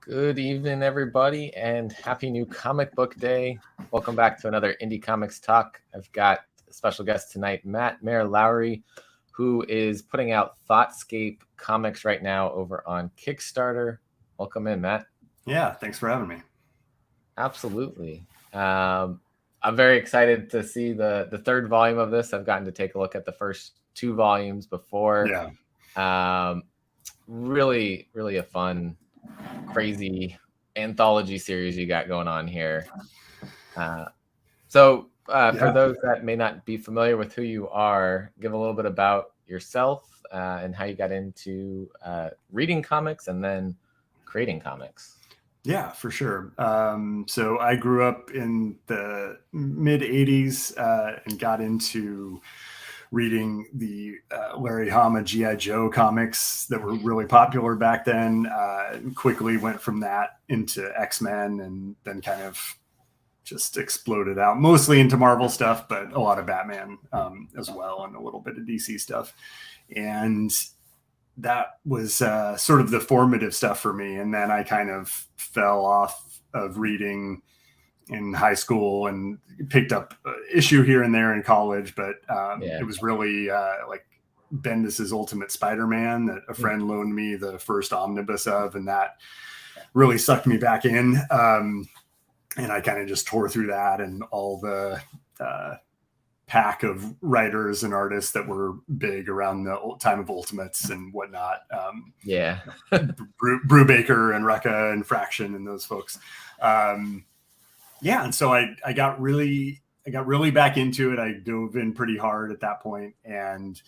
Good evening, everybody, and happy new comic book day. Welcome back to another Indie Comics Talk. I've got a special guest tonight, Mair Lowery, who is putting out Thoughtscape comics right now over on Kickstarter. Welcome in, Matt. Yeah, thanks for having me. Absolutely. I'm very excited to see the third volume of this. I've gotten to take a look at the first two volumes before. Yeah. Really a fun, crazy anthology series you got going on here. For those that may not be familiar with who you are, give a little bit about yourself and how you got into reading comics and then creating comics. Yeah, for sure. So I grew up in the mid 80s and got into reading the Larry Hama G.I. Joe comics that were really popular back then. Quickly went from that into X-Men and then kind of just exploded out mostly into Marvel stuff, but a lot of Batman as well and a little bit of DC stuff. And that was sort of the formative stuff for me. And then I kind of fell off of reading in high school and picked up issue here and there in college. But it was really like Bendis's Ultimate Spider-Man that a friend loaned me the first omnibus of, and that really sucked me back in. And I kind of just tore through that and all the pack of writers and artists that were big around the time of Ultimates and whatnot. Brubaker and Rucka and Fraction and those folks. And so I got really back into it. I dove in pretty hard at that point, and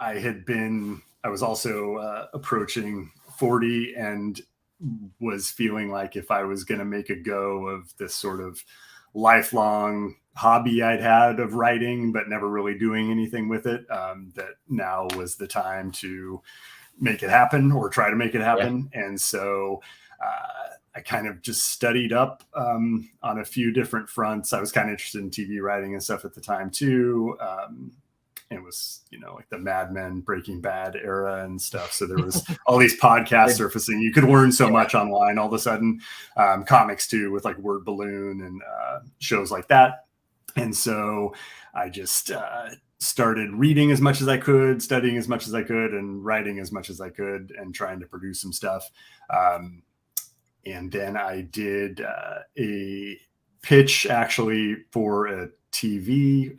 I was also approaching 40 and was feeling like if I was going to make a go of this sort of lifelong hobby I'd had of writing, but never really doing anything with it, that now was the time to make it happen or try to make it happen. Yeah. And so I kind of just studied up on a few different fronts. I was kind of interested in TV writing and stuff at the time too. It was, like the Mad Men, Breaking Bad era and stuff. So there was all these podcasts surfacing. You could learn so much online all of a sudden. Comics too, with like Word Balloon and shows like that. And so I just started reading as much as I could, studying as much as I could, and writing as much as I could, and trying to produce some stuff. And then I did a pitch actually for a TV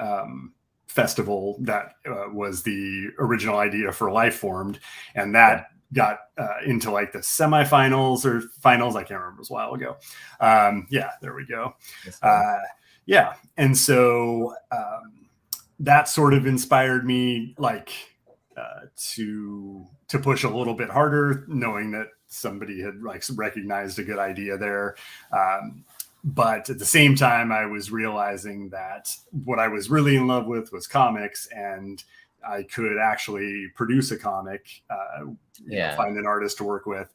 festival that was the original idea for Lifeformed, and that got into like the semifinals or finals. I can't remember, it was a while ago. There we go. And so that sort of inspired me like to push a little bit harder, knowing that somebody had like recognized a good idea there. But at the same time, I was realizing that what I was really in love with was comics, and I could actually produce a comic, find an artist to work with.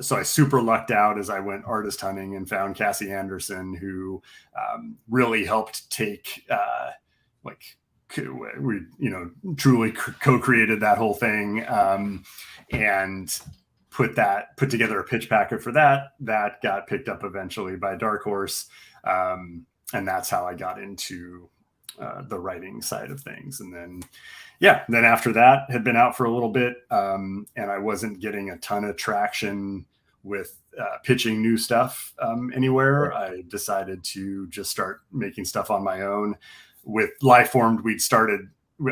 So I super lucked out as I went artist hunting and found Cassie Anderson, who really helped take we truly co-created that whole thing, and put together a pitch packet for that got picked up eventually by Dark Horse. And that's how I got into the writing side of things. And then after that had been out for a little bit, and I wasn't getting a ton of traction with pitching new stuff anywhere. I decided to just start making stuff on my own. With Lifeformed,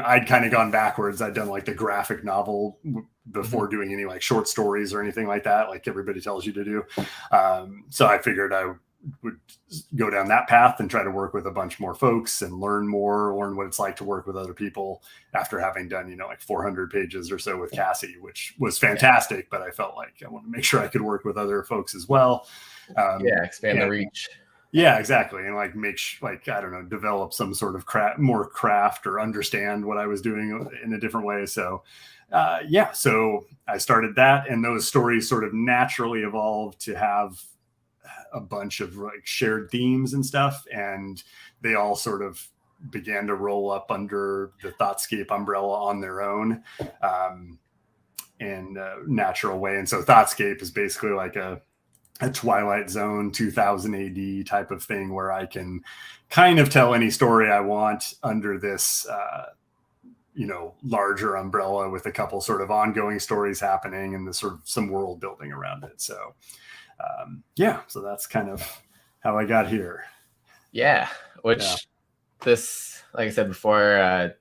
I'd kind of gone backwards. I'd done like the graphic novel before doing any like short stories or anything like that, like everybody tells you to do. So I figured I would go down that path and try to work with a bunch more folks and learn what it's like to work with other people after having done, like 400 pages or so with Cassie, which was fantastic. But I felt like I want to make sure I could work with other folks as well. Expand the reach. Yeah, exactly. And like, I don't know, develop some sort of more craft or understand what I was doing in a different way. So, so I started that, and those stories sort of naturally evolved to have a bunch of like shared themes and stuff. And they all sort of began to roll up under the Thoughtscape umbrella on their own. natural way. And so Thoughtscape is basically like a Twilight Zone 2000 AD type of thing where I can kind of tell any story I want under this, larger umbrella with a couple sort of ongoing stories happening and the sort of some world building around it. So, so that's kind of how I got here. Yeah. This, like I said before,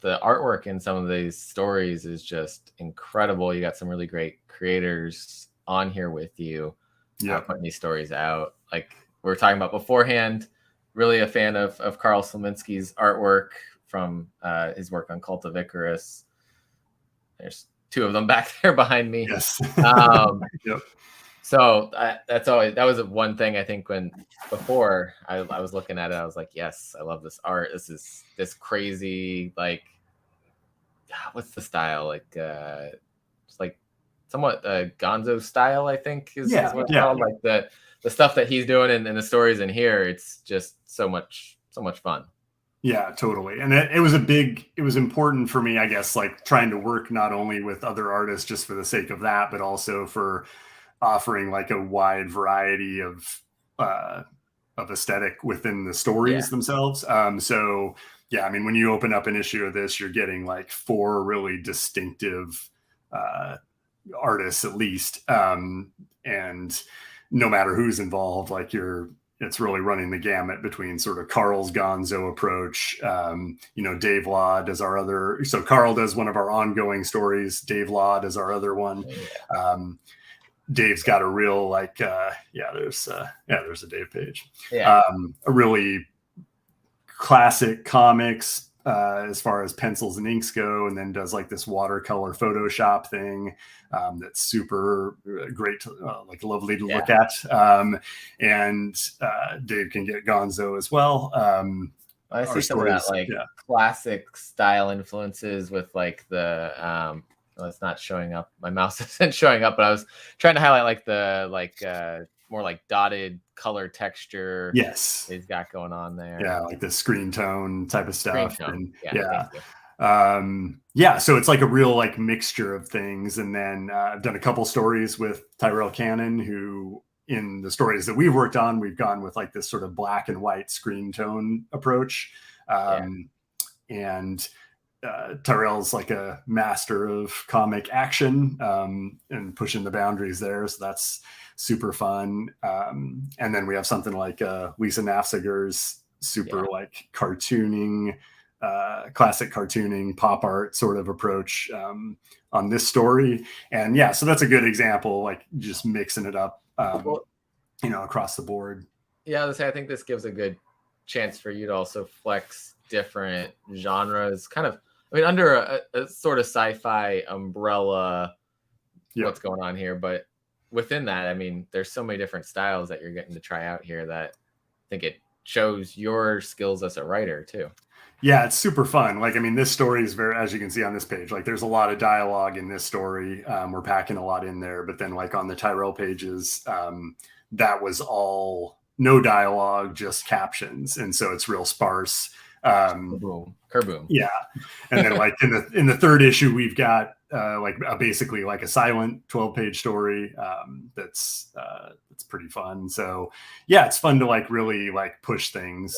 the artwork in some of these stories is just incredible. You got some really great creators on here with you. Putting these stories out. Like we were talking about beforehand, really a fan of Carl Sliminski's artwork from his work on Cult of Icarus. There's two of them back there behind me. Yes. Yep. So that was one thing I think before I was looking at it, I was like, yes, I love this art. This is this crazy, like, what's the style? Like, it's like somewhat Gonzo style, I think is what it's called. Like the stuff that he's doing and the stories in here, it's just so much fun. Yeah, totally. And it was important for me, I guess, like trying to work not only with other artists just for the sake of that, but also for offering like a wide variety of aesthetic within the stories themselves. So yeah, I mean, when you open up an issue of this, you're getting like 4 really distinctive artists at least. And no matter who's involved, like it's really running the gamut between sort of Carl's Gonzo approach. Dave Law does our other, so Carl does one of our ongoing stories. Dave Law does our other one. Dave's got a real there's a Dave page. A really classic comics as far as pencils and inks go, and then does like this watercolor Photoshop thing that's super great, like lovely to look at. And Dave can get Gonzo as well. I see some of that classic style influences with like the it's not showing up. My mouse isn't showing up, but I was trying to highlight like the more like dotted color texture. Yes, he's got going on there. Yeah, like the screen tone type of stuff. And so it's like a real like mixture of things. And then I've done a couple stories with Tyrell Cannon, who in the stories that we've worked on, we've gone with like this sort of black and white screen tone approach. And Tyrell's like a master of comic action and pushing the boundaries there. So that's super fun. And then we have something like Lisa Nafziger's super like cartooning, classic cartooning, pop art sort of approach on this story. And so that's a good example, like just mixing it up, across the board. Yeah, I think this gives a good chance for you to also flex different genres, kind of, I mean, under a sort of sci-fi umbrella, what's going on here. But within that, I mean, there's so many different styles that you're getting to try out here that I think it shows your skills as a writer too. Yeah, it's super fun. Like, I mean, this story is very, as you can see on this page, like there's a lot of dialogue in this story. We're packing a lot in there, but then like on the Tyrell pages, that was all no dialogue, just captions. And so it's real sparse. Kerboom. Yeah. And then like in the third issue, we've got basically like a silent 12-page story that's pretty fun. So yeah, it's fun to like really like push things.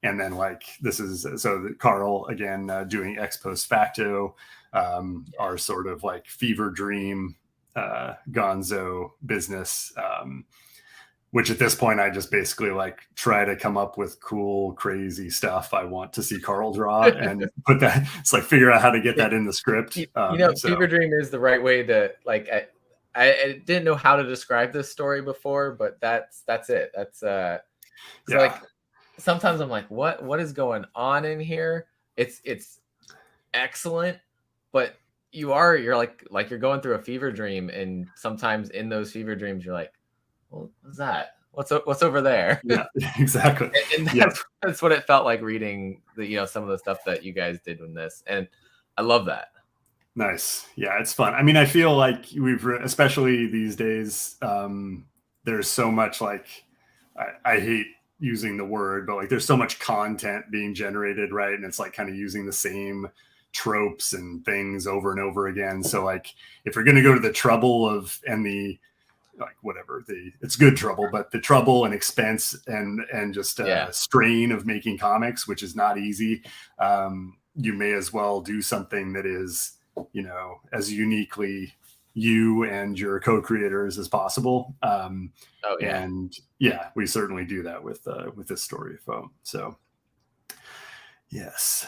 And then like this is Carl again doing ex post facto, our sort of like fever dream Gonzo business, which at this point I just basically like try to come up with cool, crazy stuff I want to see Carl draw and put that. It's like figure out how to get that in the script. Fever dream is the right way to like. I didn't know how to describe this story before, but that's it. That's like sometimes I'm like, what is going on in here? It's excellent, but you're like you're going through a fever dream, and sometimes in those fever dreams you're like, well, what's that? What's over there? Yeah, exactly. And that's what it felt like reading some of the stuff that you guys did in this, and I love that. Nice. Yeah, it's fun. I mean, I feel like especially these days, there's so much like I hate using the word, but like there's so much content being generated, right? And it's like kind of using the same tropes and things over and over again. So like if you're going to go to the trouble of and the like whatever it's good trouble, but the trouble and expense and just strain of making comics, which is not easy, you may as well do something that is, you know, as uniquely you and your co-creators as possible. And yeah, we certainly do that with this story of foam. So yes.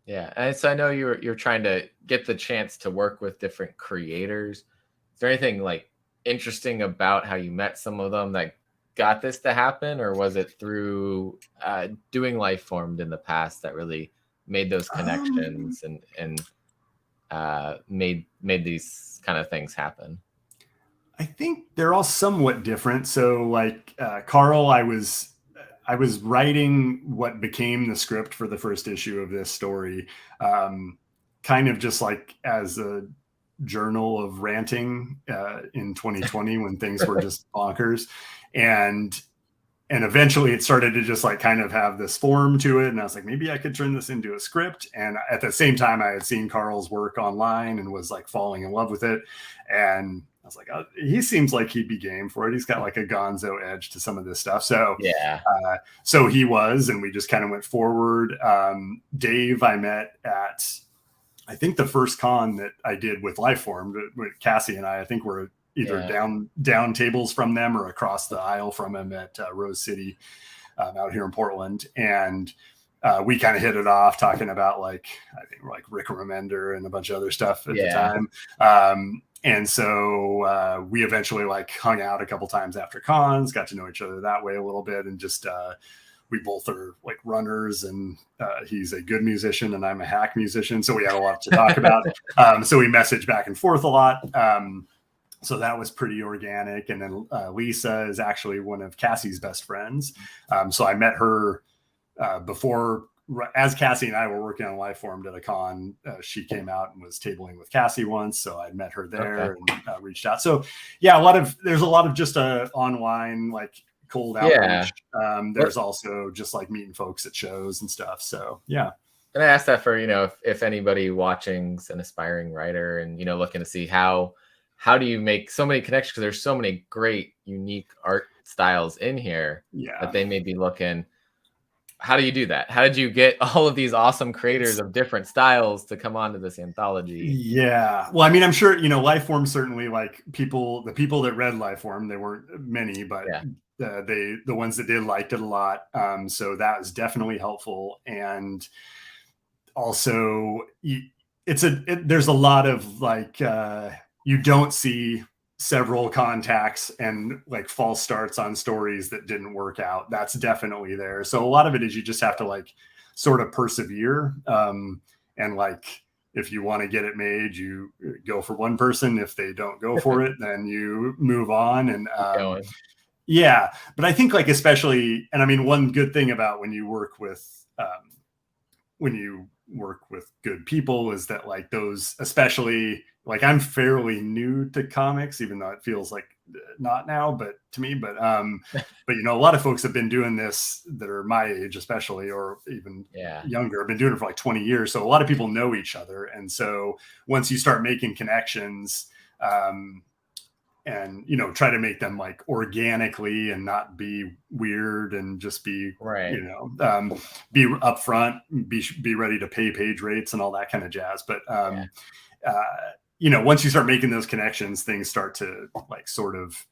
Yeah. And so I know you're trying to get the chance to work with different creators. Is there anything like interesting about how you met some of them that got this to happen, or was it through doing Lifeformed in the past that really made those connections and made these kind of things happen? I think they're all somewhat different. So like Carl, I was writing what became the script for the first issue of this story, kind of just like as a journal of ranting in 2020 when things were just bonkers. And eventually it started to just like kind of have this form to it. And I was like, maybe I could turn this into a script. And at the same time, I had seen Carl's work online and was like falling in love with it. And I was like, oh, he seems like he'd be game for it. He's got like a gonzo edge to some of this stuff. So yeah. So he was, and we just kind of went forward. Dave, I met at, I think the first con that I did with Lifeformed, with Cassie and I think we're either down tables from them or across the aisle from him at Rose City out here in Portland. And we kind of hit it off talking about like, I think like Rick Remender and a bunch of other stuff at the time. And so we eventually like hung out a couple times after cons, got to know each other that way a little bit. And just, we both are like runners, and he's a good musician and I'm a hack musician. So we had a lot to talk about. So we messaged back and forth a lot. So that was pretty organic. And then Lisa is actually one of Cassie's best friends. So I met her before, as Cassie and I were working on Lifeformed at a con. She came out and was tabling with Cassie once. So I met her there and reached out. So yeah, there's a lot of just online, like cold outreach. There's also just like meeting folks at shows and stuff. So yeah. And I asked that for, you know, if anybody watching's an aspiring writer and, you know, looking to see how do you make so many connections? Because there's so many great, unique art styles in here that they may be looking. How do you do that? How did you get all of these awesome creators of different styles to come onto this anthology? Yeah. Well, I mean, I'm sure, you know, Lifeform certainly like the people that read Lifeform, there weren't many, but the ones that did liked it a lot. So that was definitely helpful. And also there's a lot of like, you don't see several contacts and like false starts on stories that didn't work out. That's definitely there. So a lot of it is you just have to like sort of persevere. And like, if you want to get it made, you go for one person. If they don't go for it, then you move on. And yeah, but I think like, especially, and I mean, one good thing about when you work with good people is that like those, especially like I'm fairly new to comics, even though it feels like not now, but to me, but you know, a lot of folks have been doing this that are my age, especially, or even younger, have been doing it for like 20 years. So a lot of people know each other. And so once you start making connections, and, you know, try to make them like organically and not be weird and just be, you know, be upfront, be ready to pay page rates and all that kind of jazz. But, you know, once you start making those connections, things start to like sort of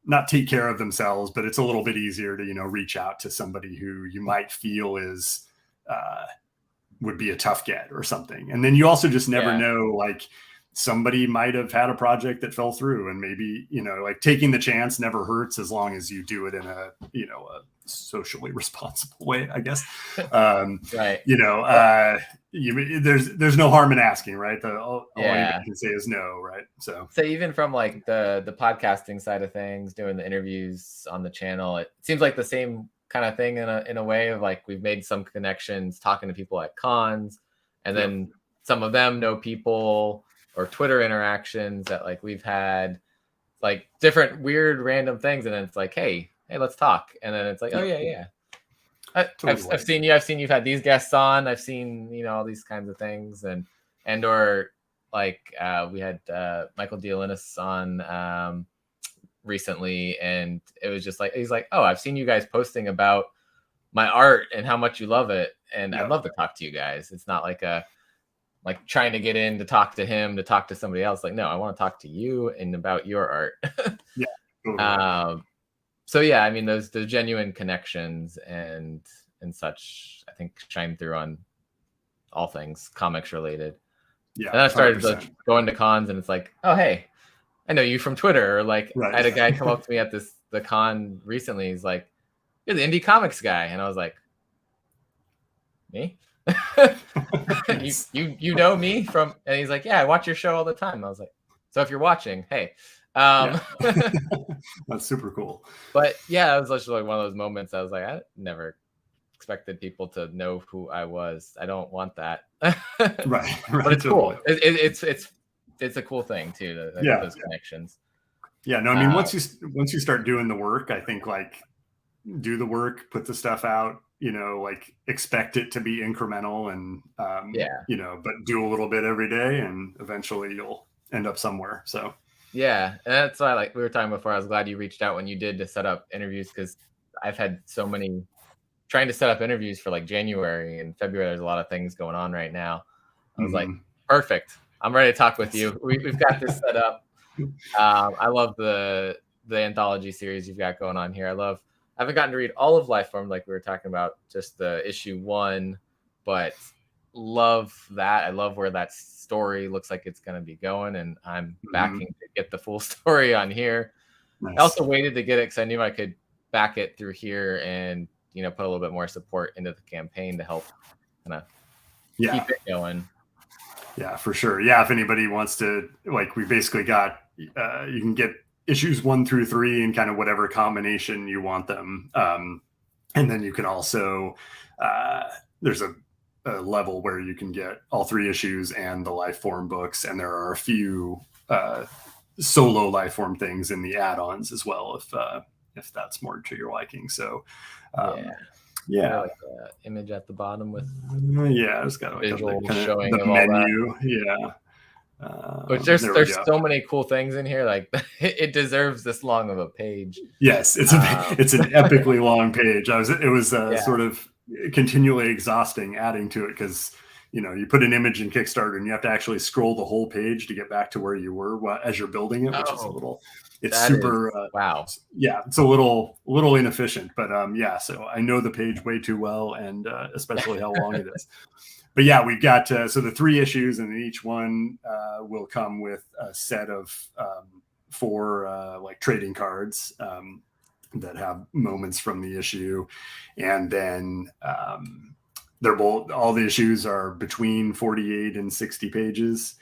not take care of themselves, but it's a little bit easier to, you know, reach out to somebody who you might feel is would be a tough get or something. And then you also just never know, like somebody might have had a project that fell through, and maybe, you know, like taking the chance never hurts as long as you do it in a, you know, a socially responsible way, I guess. You know, there's no harm in asking, right? All anybody can say is no, right? So even from like the podcasting side of things, doing the interviews on the channel, it seems like the same kind of thing in a way of like, we've made some connections talking to people at cons, and then some of them know people, or Twitter interactions that like we've had like different weird random things. And then it's like, hey, let's talk. And then it's like, oh yeah. I've seen you. I've seen you've had these guests on. I've seen, you know, all these kinds of things, and or like we had Michael Diolinis on recently, and it was just like, he's like, oh, I've seen you guys posting about my art and how much you love it, and I'd love to talk to you guys. It's not like trying to get in to talk to him, to talk to somebody else. Like, no, I want to talk to you and about your art. Yeah. Totally. So yeah, I mean, those genuine connections and such, I think, shine through on all things comics related. Yeah. And I started going to cons, and it's like, oh, hey, I know you from Twitter. Or like, I had a guy come up to me at the con recently. He's like, you're the indie comics guy. And I was like, me? you know me from? And he's like, yeah, I watch your show all the time. And I was like, so if you're watching, hey. That's super cool. But yeah, it was just like one of those moments. I was like, I never expected people to know who I was. I don't want that. Right. But it's cool. It's a cool thing too, to get those connections. Yeah, no, I mean, once you start doing the work, I think, like, do the work, put the stuff out, you know, like, expect it to be incremental, and you know, but do a little bit every day, and eventually you'll end up somewhere. So yeah, and that's why, like we were talking before, I was glad you reached out when you did to set up interviews, because I've had so many trying to set up interviews for like January and February. There's a lot of things going on right now. I was like, perfect, I'm ready to talk with you. We've got this set up. I love the anthology series you've got going on here. I haven't gotten to read all of Lifeformed, like we were talking about, just the issue 1, but love that. I love where that story looks like it's going to be going, and I'm backing to get the full story on here. Nice. I also waited to get it because I knew I could back it through here and, you know, put a little bit more support into the campaign to help kind of keep it going. Yeah, for sure. Yeah, if anybody wants to, like, we basically got, you can get issues 1 through 3 in kind of whatever combination you want them. And then you can also, there's a level where you can get all 3 issues and the Lifeformed books. And there are a few solo Lifeformed things in the add-ons as well, if that's more to your liking. So, yeah. Like the image at the bottom with it's got like visual kind of showing the of menu. All that. Which there's so many cool things in here. Like, it deserves this long of a page. Yes, it's an epically long page. It was sort of continually exhausting adding to it, because, you know, you put an image in Kickstarter and you have to actually scroll the whole page to get back to where you were as you're building it, which is a little. It's super wow. Yeah, it's a little inefficient, but so I know the page way too well, and especially how long it is. But yeah, we've got so the 3 issues, and each one will come with a set of 4 like trading cards that have moments from the issue, and then they're both, all the issues are between 48 and 60 pages.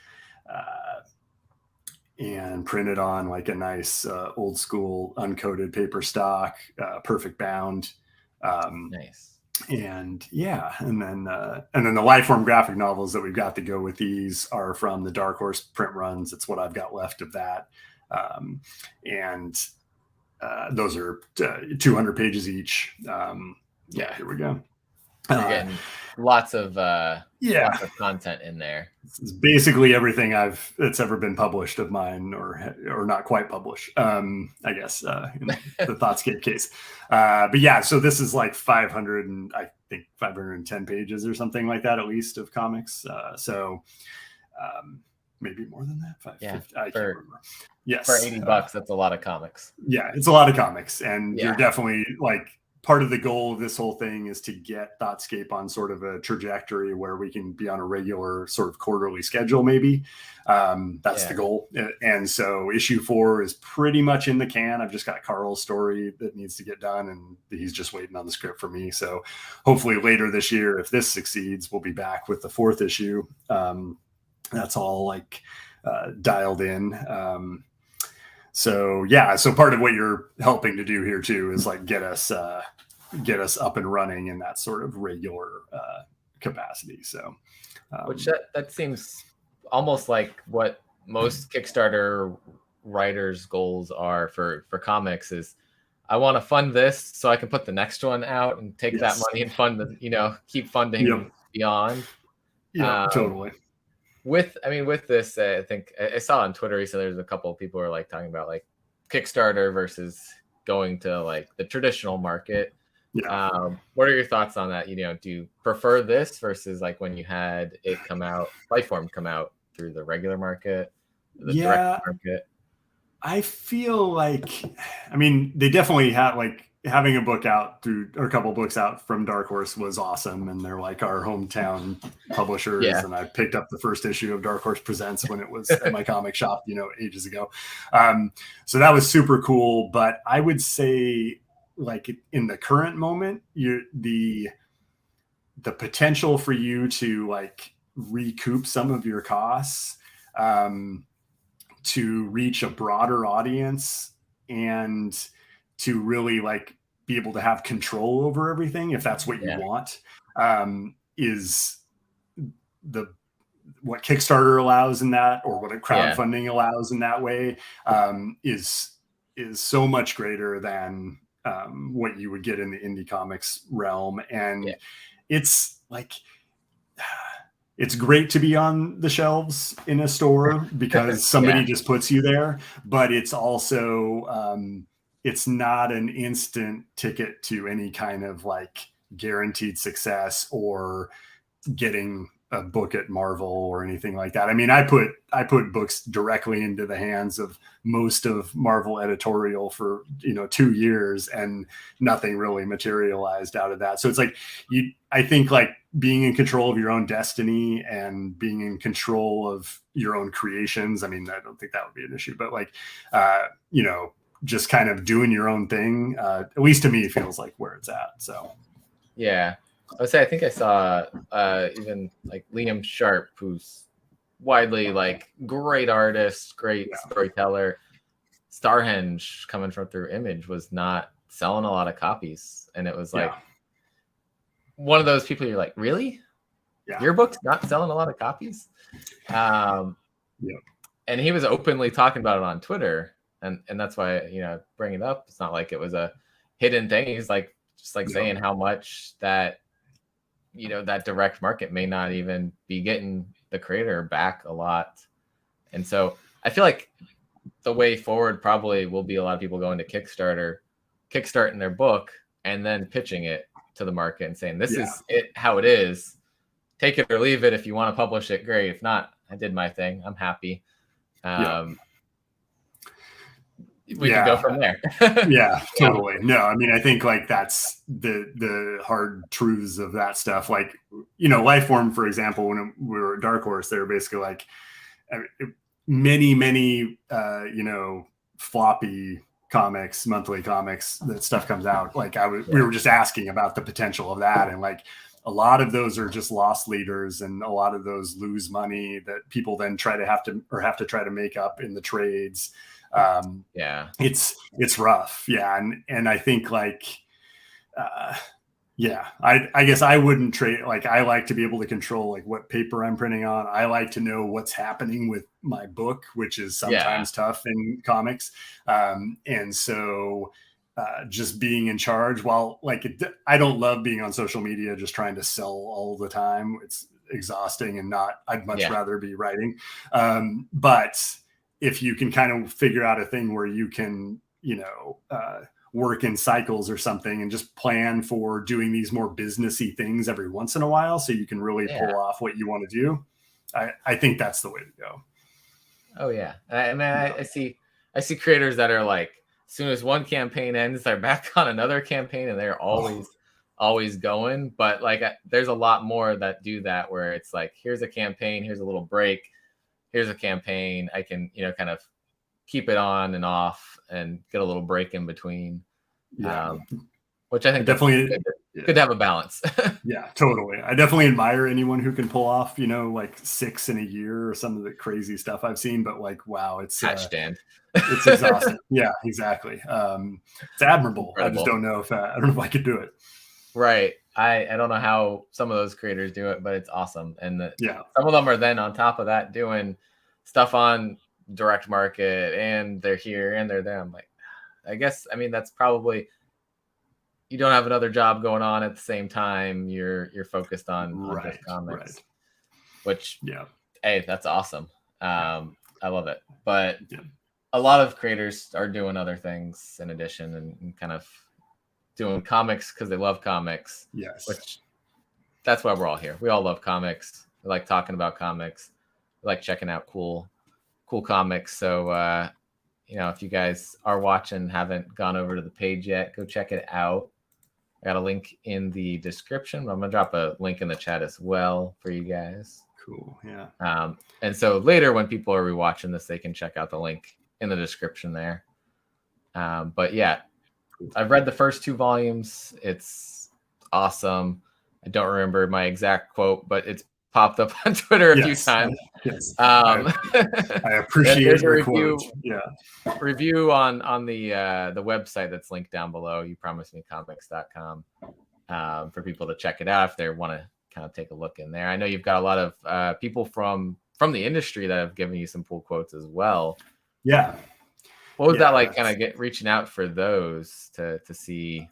And printed on like a nice old school uncoated paper stock, perfect bound. Nice. And then the Lifeformed graphic novels that we've got to go with these are from the Dark Horse print runs. It's what I've got left of that. And those are 200 pages each. Here we go. You're getting lots of content in there. It's basically everything that's ever been published of mine, or not quite published, I guess, in the Thoughtscape case. But yeah, so this is like 510 pages or something like that, at least, of comics. Maybe more than that. 550, I can't remember. Yes, for $80, that's a lot of comics. Yeah, it's a lot of comics, and you're definitely like. Part of the goal of this whole thing is to get Thoughtscape on sort of a trajectory where we can be on a regular sort of quarterly schedule, maybe. That's the goal. And so issue 4 is pretty much in the can. I've just got Carl's story that needs to get done, and he's just waiting on the script for me. So hopefully later this year, if this succeeds, we'll be back with the 4th issue. That's all like dialed in. So part of what you're helping to do here too is like get us up and running in that sort of regular capacity. So, which that seems almost like what most Kickstarter writers' goals are for comics is, I want to fund this so I can put the next one out and take that money and fund the, keep funding beyond. Yeah, totally. With this, I think I saw on Twitter recently, there's a couple of people who are like talking about like Kickstarter versus going to like the traditional market. Yeah. What are your thoughts on that? Do you prefer this versus like when you had it come out, Lifeformed come out through the regular market, the direct market? I feel like, they definitely have like having a book out or a couple books out from Dark Horse was awesome. And they're like our hometown publishers. Yeah. And I picked up the first issue of Dark Horse Presents when it was at my comic shop, ages ago. So that was super cool. But I would say like in the current moment, the potential for you to like recoup some of your costs, to reach a broader audience and to really like be able to have control over everything, if that's what you want, is what Kickstarter allows in that, or what a crowdfunding allows in that way, is so much greater than what you would get in the indie comics realm. And it's like, it's great to be on the shelves in a store because somebody just puts you there, but it's also, it's not an instant ticket to any kind of like guaranteed success or getting a book at Marvel or anything like that. I put books directly into the hands of most of Marvel editorial for 2 years, and nothing really materialized out of that. So it's like I think like being in control of your own destiny and being in control of your own creations. I don't think that would be an issue, but like just kind of doing your own thing, at least to me, it feels like where it's at. So yeah. I would say I think I saw even like Liam Sharp, who's widely like great artist, great storyteller. Starhenge coming from through Image was not selling a lot of copies, and it was like one of those people you're like, really? Your book's not selling a lot of copies? And he was openly talking about it on Twitter, and that's why bring it up. It's not like it was a hidden thing. He's like just like saying how much that that direct market may not even be getting the creator back a lot. And so I feel like the way forward probably will be a lot of people going to kickstarting their book and then pitching it to the market and saying, this is it, how it is. Take it or leave it. If you want to publish it, great. If not, I did my thing. I'm happy. We can go from there. Yeah, totally. No, I think like that's the hard truths of that stuff. Like, Lifeform, for example, when we were at Dark Horse, they were basically like many, floppy comics, monthly comics, that stuff comes out. Like we were just asking about the potential of that. And like a lot of those are just loss leaders, and a lot of those lose money that people then have to try to make up in the trades. It's rough. And I think like I guess I wouldn't trade. Like I like to be able to control like what paper I'm printing on. I like to know what's happening with my book, which is sometimes tough in comics. And so just being in charge, while like I don't love being on social media just trying to sell all the time. It's exhausting, and I'd much rather be writing. But if you can kind of figure out a thing where you can, work in cycles or something and just plan for doing these more businessy things every once in a while, so you can really pull off what you want to do, I think that's the way to go. Oh yeah. I see creators that are like, as soon as one campaign ends, they're back on another campaign, and they're always going. But like, there's a lot more that do that, where it's like, here's a campaign, here's a little break, here's a campaign. I can, kind of keep it on and off and get a little break in between. Which I think definitely good to have a balance. Yeah, totally. I definitely admire anyone who can pull off, like 6 in a year or some of the crazy stuff I've seen, but like, wow, it's it's exhausting. Yeah, exactly. It's admirable. Incredible. I just don't know if I don't know if I could do it. Right. I don't know how some of those creators do it, but it's awesome. And some of them are then on top of that doing stuff on direct market, and they're here and they're there. I'm like, I guess, I mean, that's probably, you don't have another job going on at the same time. You're focused on just comics, which, hey, that's awesome. I love it. But a lot of creators are doing other things in addition, and kind of doing comics because they love comics. Yes. Which, that's why we're all here. We all love comics. We like talking about comics. We like checking out cool comics. So, if you guys are watching, haven't gone over to the page yet, go check it out. I got a link in the description. I'm gonna drop a link in the chat as well for you guys. Cool. Yeah. And so later, when people are rewatching this, they can check out the link in the description there. But yeah, I've read the first 2 volumes. It's awesome. I don't remember my exact quote, but it's popped up on Twitter a few times. Yes. I appreciate your quote. Yeah. Review on the website that's linked down below, youpromisedmecomics.com, for people to check it out if they want to kind of take a look in there. I know you've got a lot of people from the industry that have given you some cool quotes as well. Yeah. What was that like, kind of reaching out for those to see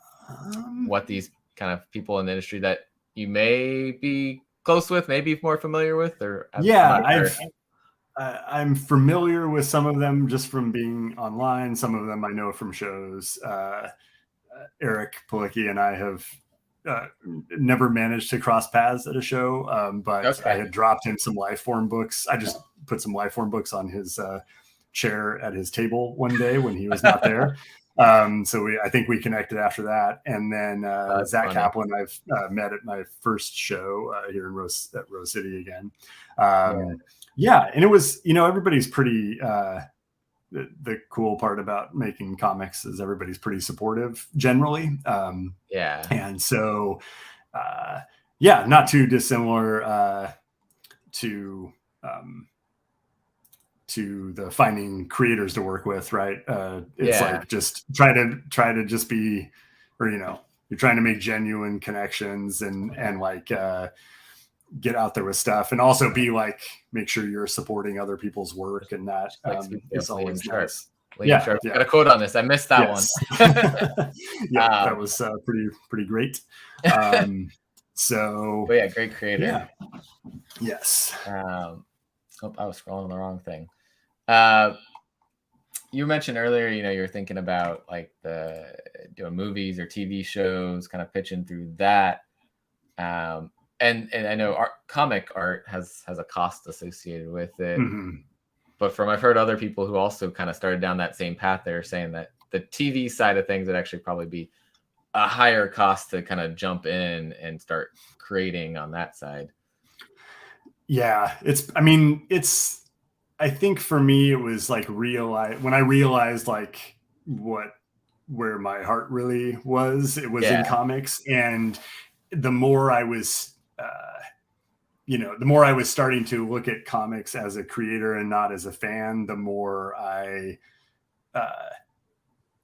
what these kind of people in the industry that you may be close with, maybe more familiar with? Or I'm familiar with some of them just from being online. Some of them I know from shows. Eric Palicki and I have never managed to cross paths at a show, but I had dropped him some Lifeformed books. I just put some Lifeformed books on his chair at his table one day when he was not there. So I think we connected after that. And then Zach Kaplan, I've met at my first show here in at Rose City again. And it was, everybody's pretty, the cool part about making comics is everybody's pretty supportive generally. And so, not too dissimilar to the finding creators to work with, right? It's like just try to just be, or you're trying to make genuine connections and like get out there with stuff, and also be like, make sure you're supporting other people's work, and that is always nice. Got a quote on this. I missed that one. That was pretty great. So, but great creator. Yeah. Yes. I was scrolling the wrong thing. You mentioned earlier, you're thinking about like doing movies or TV shows, kind of pitching through that. And I know comic art has a cost associated with it. Mm-hmm. But I've heard other people who also kind of started down that same path. They're saying that the TV side of things would actually probably be a higher cost to kind of jump in and start creating on that side. Yeah, I think for me, it was like when I realized like where my heart really was, it was in comics. And the more I was, the more I was starting to look at comics as a creator and not as a fan, the more I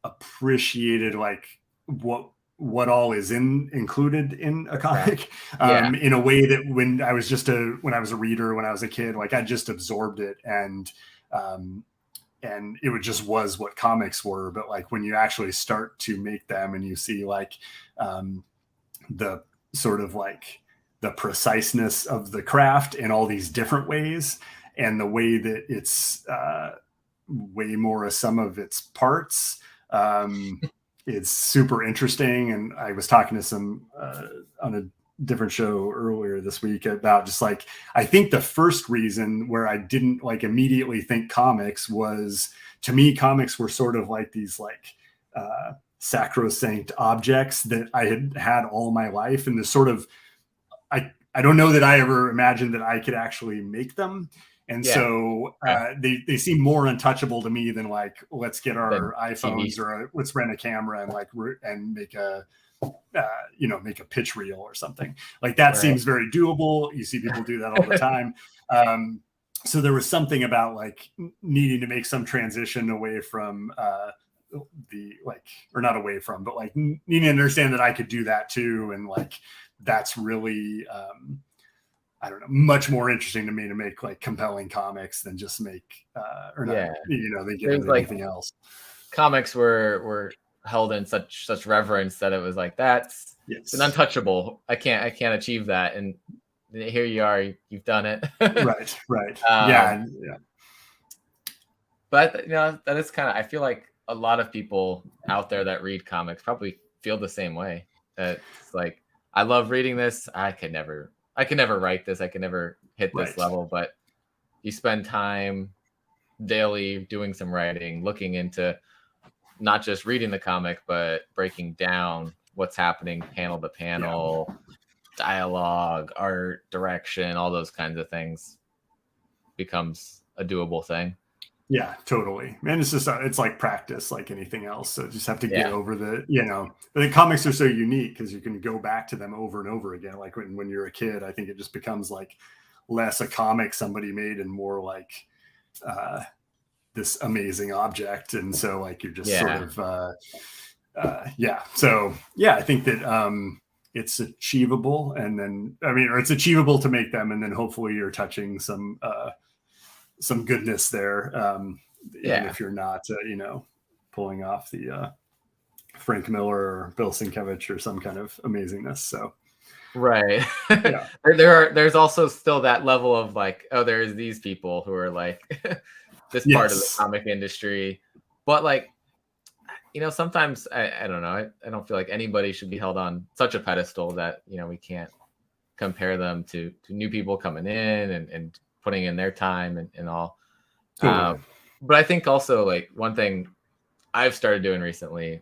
appreciated like what all is included in a comic, in a way that when I was a reader, when I was a kid, like I just absorbed it, and it just was what comics were. But like when you actually start to make them, and you see like the sort of like the preciseness of the craft in all these different ways, and the way that it's way more of some of its parts, it's super interesting. And I was talking to some on a different show earlier this week about just like, I think the first reason where I didn't like immediately think comics was, to me, comics were sort of like these like sacrosanct objects that I had all my life. And this sort of, I don't know that I ever imagined that I could actually make them. And so they seem more untouchable to me than like, let's get our iPhones or let's rent a camera and like and make a pitch reel or something like that. Seems very doable. You see people do that all the time. So there was something about like needing to make some transition away from not away from, but like needing to understand that I could do that too. And like, that's really, I don't know, much more interesting to me to make like compelling comics than just make, than get anything else. comics were held in such reverence that it was like that's Yes. an untouchable. I can't achieve that, and here you are, you've done it. Right. Yeah. But that is kind of, I feel like a lot of people out there that read comics probably feel the same way. It's like, I love reading this. I could never write this. I could never hit this level. But you spend time daily doing some writing, looking into not just reading the comic, but breaking down what's happening panel to panel, dialogue, art, direction, all those kinds of things becomes a doable thing. Yeah, totally. And it's just, it's like practice, like anything else. So just have to get over the comics are so unique because you can go back to them over and over again. Like when you're a kid, I think it just becomes like less a comic somebody made and more like this amazing object. And so like you're just sort of, So yeah, I think that it's achievable. And then, or it's achievable to make them. And then hopefully you're touching some goodness there. Even if you're not, pulling off the Frank Miller or Bill Sienkiewicz or some kind of amazingness. So, right. There's also still that level of like, oh, there's these people who are like this part of the comic industry, but like, sometimes I don't know. I don't feel like anybody should be held on such a pedestal that, we can't compare them to new people coming in and putting in their time and all. But I think also like one thing I've started doing recently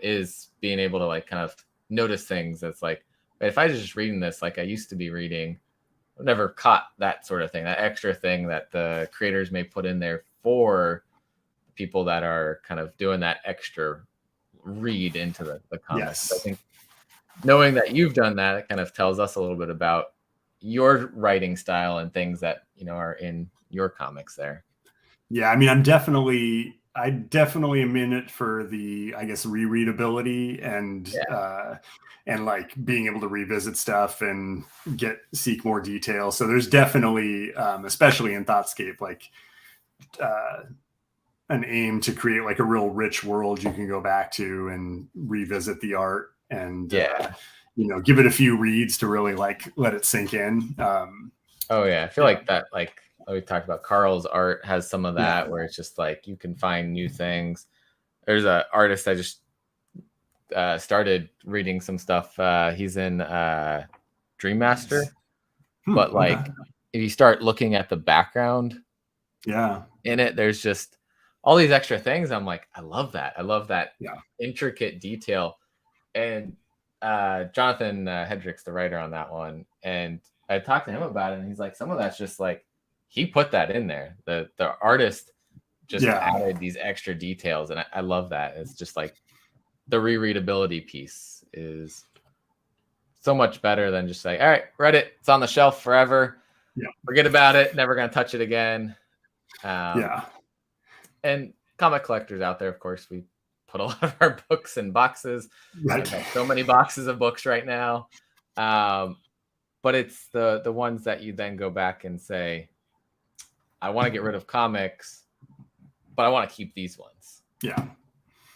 is being able to like kind of notice things that's like, if I was just reading this like I used to be reading, I've never caught that sort of thing, that extra thing that the creators may put in there for people that are kind of doing that extra read into the comics. I think knowing that you've done that, it kind of tells us a little bit about your writing style and things that are in your comics there. Yeah, I definitely am in it for the, I guess, rereadability and like being able to revisit stuff and seek more detail. So there's definitely, especially in Thoughtscape, like an aim to create like a real rich world you can go back to and revisit the art and give it a few reads to really like let it sink in. I feel like that, like we talked about, Carl's art has some of that where it's just like you can find new things. There's an artist I just started reading some stuff. He's in Dream Master, but like if you start looking at the background in it, there's just all these extra things. I'm like, I love that intricate detail. And Jonathan Hedrick's the writer on that one, and I talked to him about it, and he's like, some of that's just like he put that in there. The artist just added these extra details, and I love that. It's just like the rereadability piece is so much better than just like, all right, read it, it's on the shelf forever. Forget about it, never gonna touch it again. And comic collectors out there, of course, we put a lot of our books in boxes. I've got so many boxes of books right now. But it's the ones that you then go back and say, I want to get rid of comics, but I want to keep these ones. Yeah.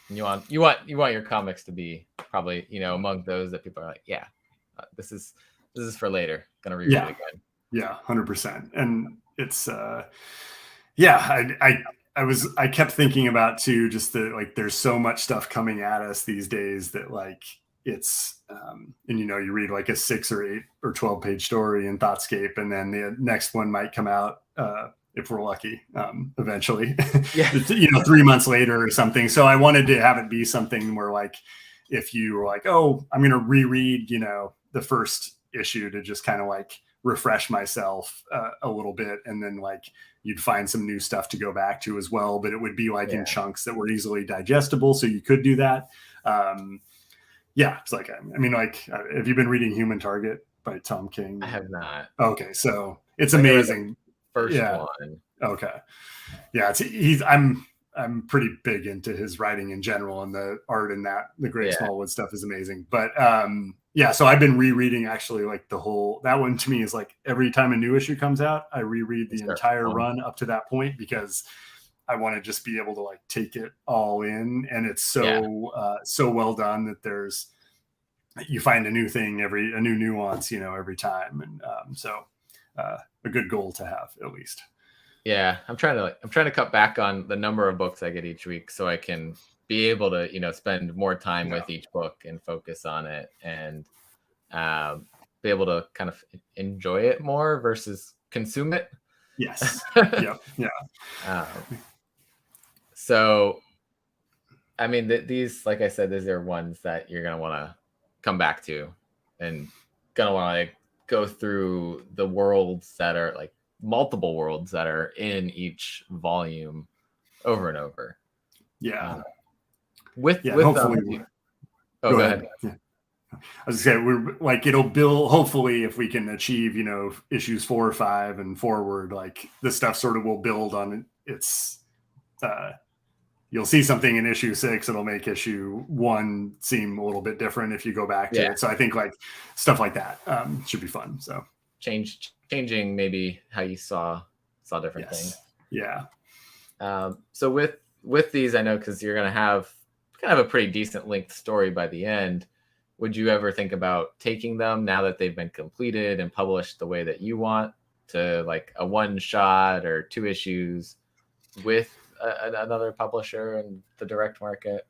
And you want your comics to be probably, among those that people are like, this is for later. Gonna reread it again. Yeah, 100%. And it's I kept thinking about too, just that like there's so much stuff coming at us these days that like it's and you read like a 6 or 8 or 12 page story in Thoughtscape, and then the next one might come out if we're lucky eventually 3 months later or something. So I wanted to have it be something where like if you were like, oh, I'm gonna reread the first issue to just kind of like refresh myself a little bit, and then like you'd find some new stuff to go back to as well, but it would be like in chunks that were easily digestible, so you could do that. It's like, have you been reading Human Target by Tom King? I have not. Okay, so it's amazing. First one. Okay. Yeah, I'm pretty big into his writing in general, and the art in the Great Smallwood stuff is amazing. But so I've been rereading actually like that one to me is like every time a new issue comes out, I reread the entire run up to that point, because I want to just be able to like take it all in, and it's so well done that you find a new thing a new nuance, every time, and so a good goal to have at least. Yeah, I'm trying to cut back on the number of books I get each week so I can be able to spend more time with each book and focus on it, and be able to kind of enjoy it more versus consume it. Yes. Yeah. So, I mean, these, like I said, these are ones that you're gonna want to come back to, and gonna want to like go through the worlds that are like multiple worlds that are in each volume over and over. Yeah. Hopefully. Go ahead. Yeah. I was saying, we're like, it'll build, hopefully, if we can achieve, issues 4 or 5 and forward, like the stuff sort of will build on its, you'll see something in issue 6, it'll make issue 1 seem a little bit different if you go back to it. So I think like stuff like that should be fun. So changing maybe how you saw different things. Yeah. So with these, I know, because you're going to have kind of a pretty decent length story by the end. Would you ever think about taking them now that they've been completed and published the way that you want, to like a 1 shot or 2 issues with another publisher in the direct market?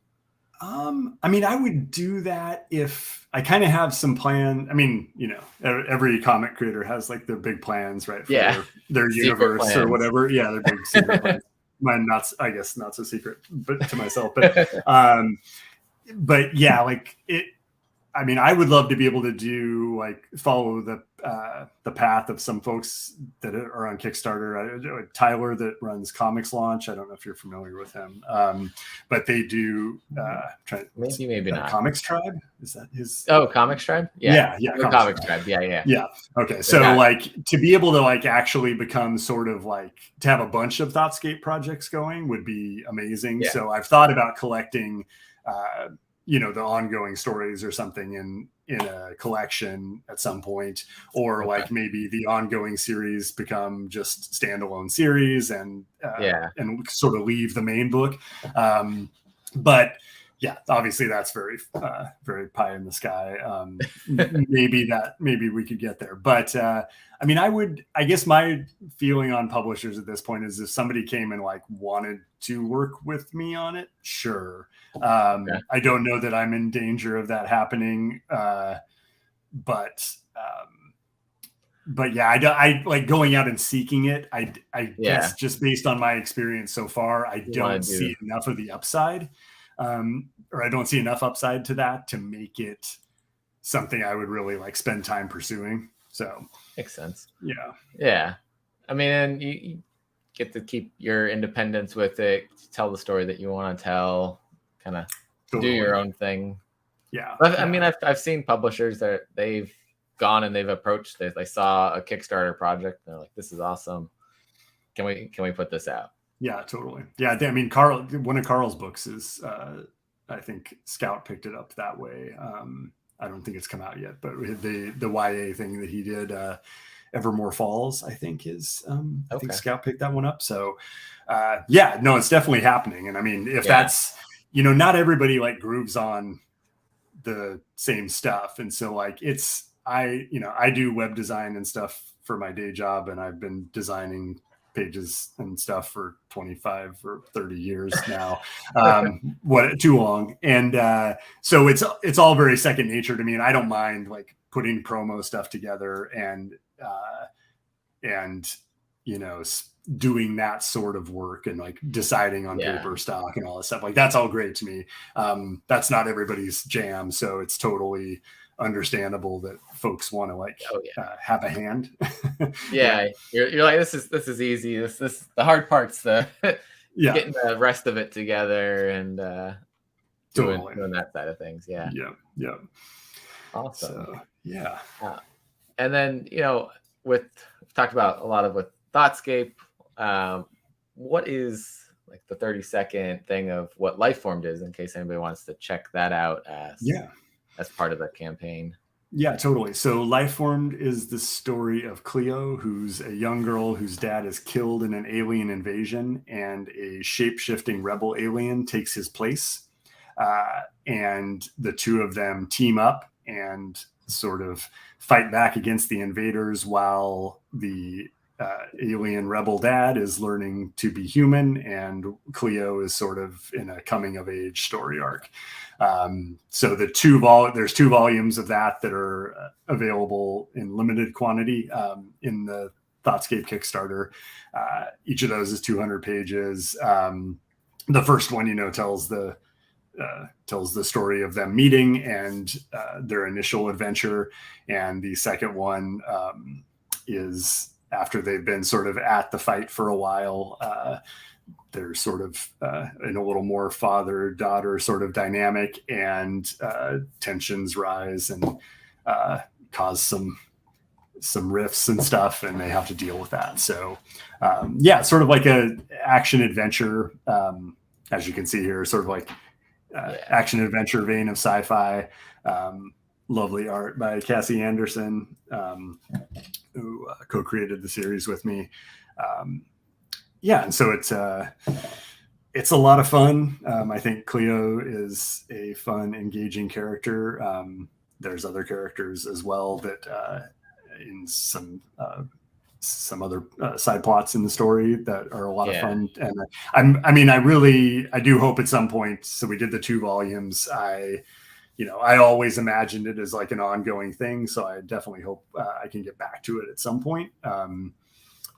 I mean, I would do that if I kind of have some plan. I mean, every comic creator has like their big plans, right? For their universe plans. Or whatever. Yeah, their big secret plans. Mine, I guess not so secret, but to myself. But yeah, like it. I mean, I would love to be able to do like follow the path of some folks that are on Kickstarter. Tyler that runs Comics Launch. I don't know if you're familiar with him, but they do. Maybe not. Comics Tribe, is that his? Oh, Comics Tribe. Yeah. Comics Tribe. Yeah. Okay, so like to be able to like actually become sort of like to have a bunch of Thoughtscape projects going would be amazing. Yeah. So I've thought about collecting. The ongoing stories or something in a collection at some point, or like maybe the ongoing series become just standalone series and sort of leave the main book. But yeah, obviously that's very pie in the sky. Maybe we could get there, but I mean, I guess my feeling on publishers at this point is if somebody came and like wanted to work with me on it, sure. I don't know that I'm in danger of that happening. But yeah, I like going out and seeking it. I guess just based on my experience so far, I don't see enough of the upside. Or I don't see enough upside to that to make it something I would really like spend time pursuing. So makes sense. Yeah. I mean, you get to keep your independence with it, tell the story that you want to tell, kind of do your own thing. Yeah. But I mean, I've seen publishers that they've gone and they've approached this. They saw a Kickstarter project. And they're like, this is awesome. Can we put this out? Yeah, totally. Yeah. I mean, one of Carl's books is, I think Scout picked it up that way. I don't think it's come out yet, but the YA thing that he did, Evermore Falls, I think is, I think Scout picked that one up. So it's definitely happening. And I mean, if that's, not everybody like grooves on the same stuff. And so like, I do web design and stuff for my day job, and I've been designing pages and stuff for 25 or 30 years now. Too long. And so it's all very second nature to me. And I don't mind like putting promo stuff together and doing that sort of work and like deciding on paper stock and all that stuff. Like that's all great to me. That's not everybody's jam. So it's totally understandable that folks want to like have a hand. You're like, this is easy. This the hard part's the getting the rest of it together and doing that side of things. Yeah. Awesome. So, and then we've talked about a lot of with Thoughtscape. What is like the 30-second thing of what Lifeformed is, in case anybody wants to check that out as part of the campaign? Yeah, totally. So Lifeformed is the story of Cleo, who's a young girl whose dad is killed in an alien invasion, and a shape-shifting rebel alien takes his place. And the two of them team up and sort of fight back against the invaders while the alien rebel dad is learning to be human, and Cleo is sort of in a coming of age story arc. So there's 2 volumes of that are available in limited quantity in the Thoughtscape Kickstarter. Each of those is 200 pages. The first one, tells the story of them meeting and their initial adventure, and the second one is after they've been sort of at the fight for a while. They're sort of in a little more father-daughter sort of dynamic, and tensions rise and cause some rifts and stuff, and they have to deal with that. So sort of like a action adventure, as you can see here, sort of like action adventure vein of sci-fi. Lovely art by Cassie Anderson, who co-created the series with me. And so it's a lot of fun. I think Cleo is a fun, engaging character. There's other characters as well that in some other side plots in the story that are a lot of fun. And I do hope at some point. So we did the 2 volumes. I always imagined it as like an ongoing thing. So I definitely hope I can get back to it at some point.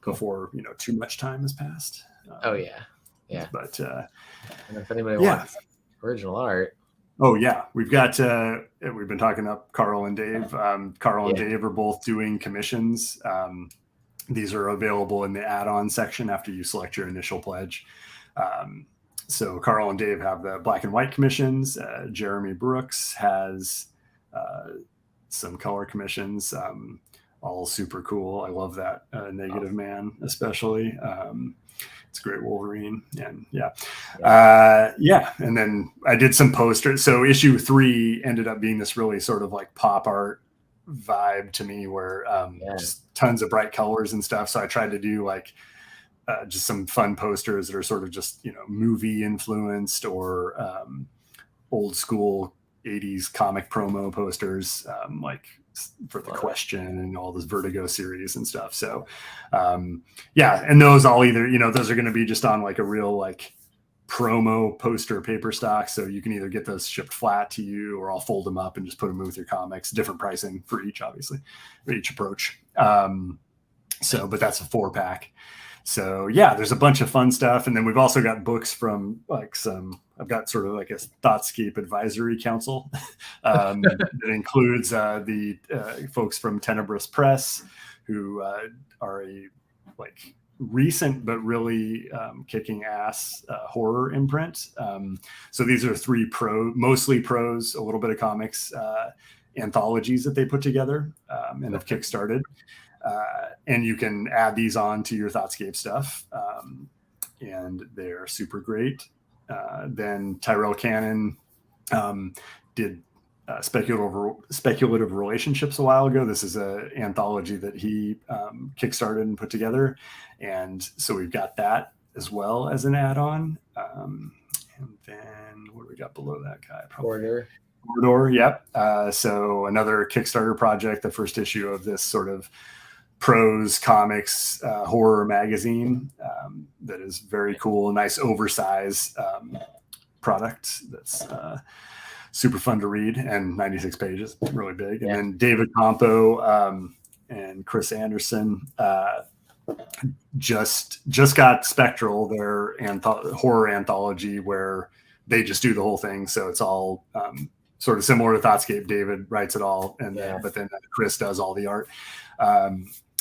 Before too much time has passed. But and if anybody wants original art, we've been talking up Carl and Dave. Carl and Dave are both doing commissions. These are available in the add-on section after you select your initial pledge. So Carl and Dave have the black and white commissions. Jeremy Brooks has some color commissions. All super cool. I love that Negative Man, especially. It's a great Wolverine, and and then I did some posters. So issue 3 ended up being this really sort of like pop art vibe to me, where just tons of bright colors and stuff. So I tried to do like just some fun posters that are sort of just movie influenced or old school 80s comic promo posters, like for The Question and all this Vertigo series and stuff. So and those all either those are going to be just on like a real like promo poster paper stock, so you can either get those shipped flat to you, or I'll fold them up and just put them with your comics. Different pricing for each, obviously, for each approach. But that's a 4-pack. So there's a bunch of fun stuff. And then we've also got books from I've got sort of like a Thoughtscape advisory council that includes the folks from Tenebrous Press, who are a recent but really kicking ass horror imprint. So these are 3 mostly prose, a little bit of comics, anthologies that they put together and have kickstarted. And you can add these on to your Thoughtscape stuff, and they're super great. Then Tyrell Cannon did speculative relationships a while ago. This is an anthology that he kickstarted and put together, and so we've got that as well as an add-on. And then what do we got below that guy? Corridor. Yep. So another Kickstarter project, the first issue of this sort of prose comics horror magazine that is very cool, nice oversized product that's super fun to read, and 96 pages, really big. And then David Campo and Chris Anderson just got Spectral, their horror anthology, where they just do the whole thing. So it's all sort of similar to Thoughtscape. David writes it all, and but then Chris does all the art.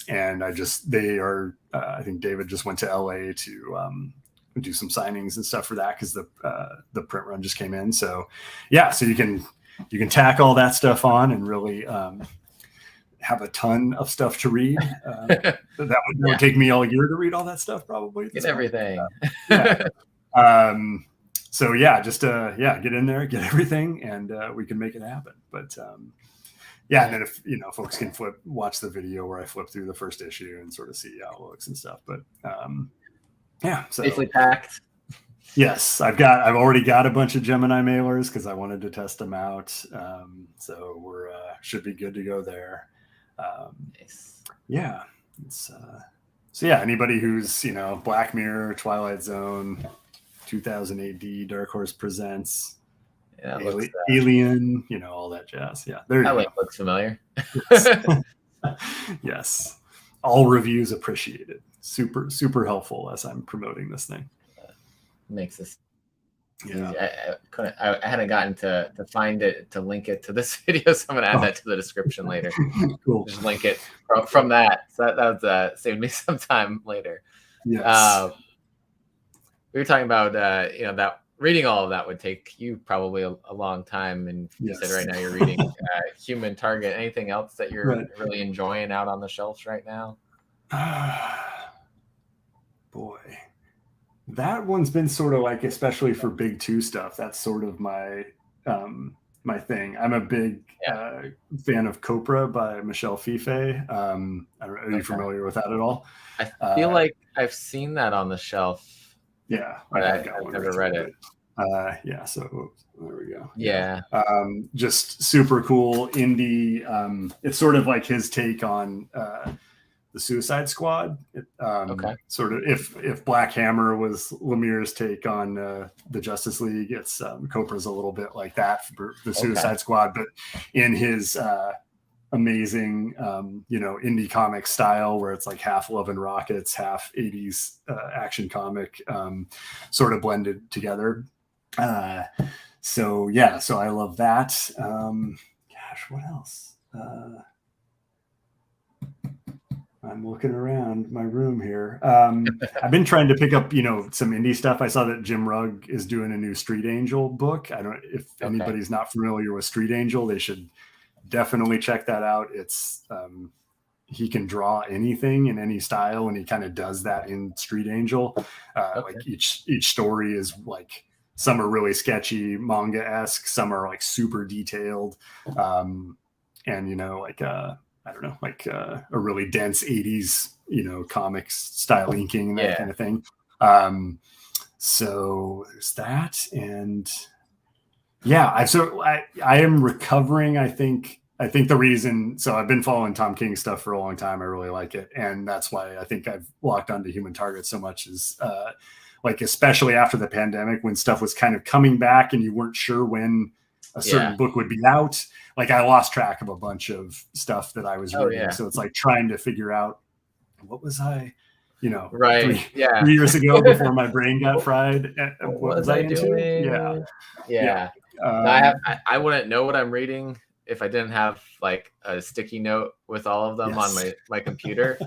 And I think David just went to LA to do some signings and stuff for that, because the print run just came in. So so you can tack all that stuff on and really have a ton of stuff to read. That would take me all year to read all that stuff, probably. Get everything. So just get in there, get everything, and we can make it happen. But yeah, and then if folks can watch the video where I flip through the first issue and sort of see how it looks and stuff. But yeah, so safely packed. Yes, I've already got a bunch of Gemini mailers because I wanted to test them out. So we're should be good to go there. Nice. Yeah. So yeah, anybody who's Black Mirror, Twilight Zone, 2000 AD, Dark Horse Presents, Alien, all that jazz. Yeah, there you go. That looks familiar. Yes, all reviews appreciated. Super, super helpful as I'm promoting this thing. Makes this yeah. I hadn't gotten to find it to link it to this video, so I'm gonna add that to the description later. Cool. Just link it from that. So that saved me some time later. Yes. We were talking about that reading all of that would take you probably a long time, and you said right now you're reading Human Target. Anything else that you're really enjoying out on the shelves right now? Boy, that one's been sort of like, especially for big two stuff, that's sort of my my thing. I'm a big fan of Copra by Michelle Fife. Are you familiar with that at all? I feel like I've seen that on the shelf. Yeah, but I've never read it. Yeah, so there we go. Yeah. Just super cool indie. It's sort of like his take on the Suicide Squad. Sort of if Black Hammer was Lemire's take on the Justice League, it's Copra's a little bit like that for the Suicide Squad, but in his amazing indie comic style, where it's like half Love and Rockets, half 80s action comic, sort of blended together. So I love that. Gosh, what else? I'm looking around my room here. I've been trying to pick up, some indie stuff. I saw that Jim Rugg is doing a new Street Angel book. I don't know if anybody's not familiar with Street Angel, they should definitely check that out. It's he can draw anything in any style, and he kind of does that in Street Angel. Like each story is like, some are really sketchy manga-esque, some are like super detailed, and I don't know, like a really dense 80s, comics style inking, that kind of thing. So there's that. And yeah, I am recovering. I think the reason, so I've been following Tom King stuff for a long time. I really like it. And that's why I think I've locked onto Human Target so much, is like, especially after the pandemic, when stuff was kind of coming back and you weren't sure when a certain book would be out. Like, I lost track of a bunch of stuff that I was reading. So it's like trying to figure out, what was I, 3 years ago before my brain got fried. What was I into? Yeah. I wouldn't know what I'm reading if I didn't have like a sticky note with all of them on my computer.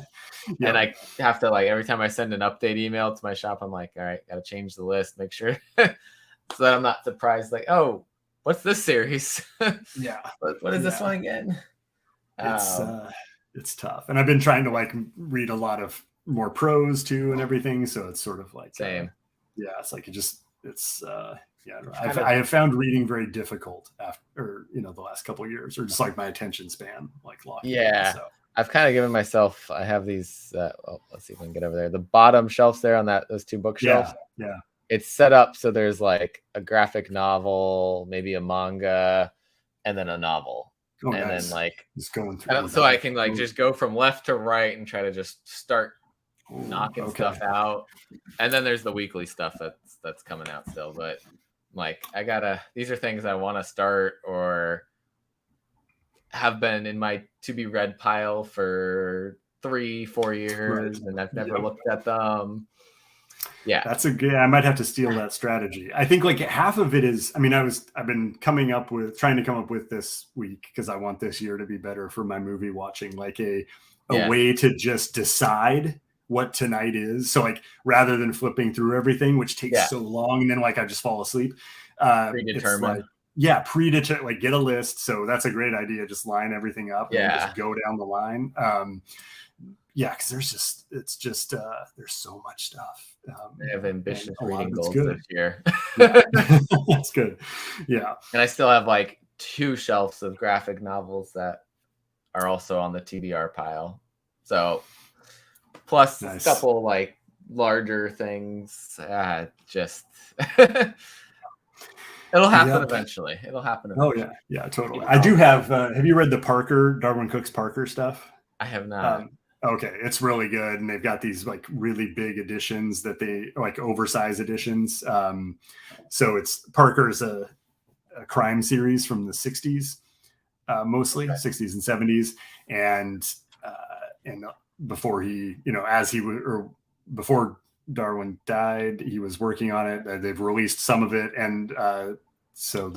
And I have to, like, every time I send an update email to my shop, I'm like, all right, got to change the list, make sure so that I'm not surprised. Like, oh, what's this series? What is this one again? It's tough. And I've been trying to like read a lot of more prose too and everything. So it's sort of like, same. It's like, I have found reading very difficult after, the last couple of years, or just like my attention span, like locked in, so. I've kind of given myself, I have these, let's see if we can get over there. The bottom shelves there on those two bookshelves. Yeah. It's set up so there's like a graphic novel, maybe a manga, and then a novel. Then like just going through. So I can like just go from left to right and try to just start knocking stuff out. And then there's the weekly stuff that's coming out still. But like, these are things I want to start or have been in my to be read pile for 3-4 years, and I've never looked at them. Yeah, that's I might have to steal that strategy. I think like half of it is, I've been trying to come up with this week, because I want this year to be better for my movie watching, like a way to just decide what tonight is. So like, rather than flipping through everything, which takes so long, and then like I just fall asleep. Predetermined. Predetermined, like get a list. So that's a great idea. Just line everything up and just go down the line. Because there's so much stuff. I have ambitious reading goals this year. That's good. Yeah. And I still have like 2 shelves of graphic novels that are also on the TBR pile. So plus Nice. a couple like larger things. Just it'll happen eventually. It'll happen eventually. Oh yeah, totally. I do have. Have you read the Darwin Cook's Parker stuff? I have not. Okay, it's really good, and they've got these like really big editions that they like oversized editions. So it's Parker's a crime series from the 60s, mostly 60s and 70s, and before he, before Darwin died, he was working on it. They've released some of it, and so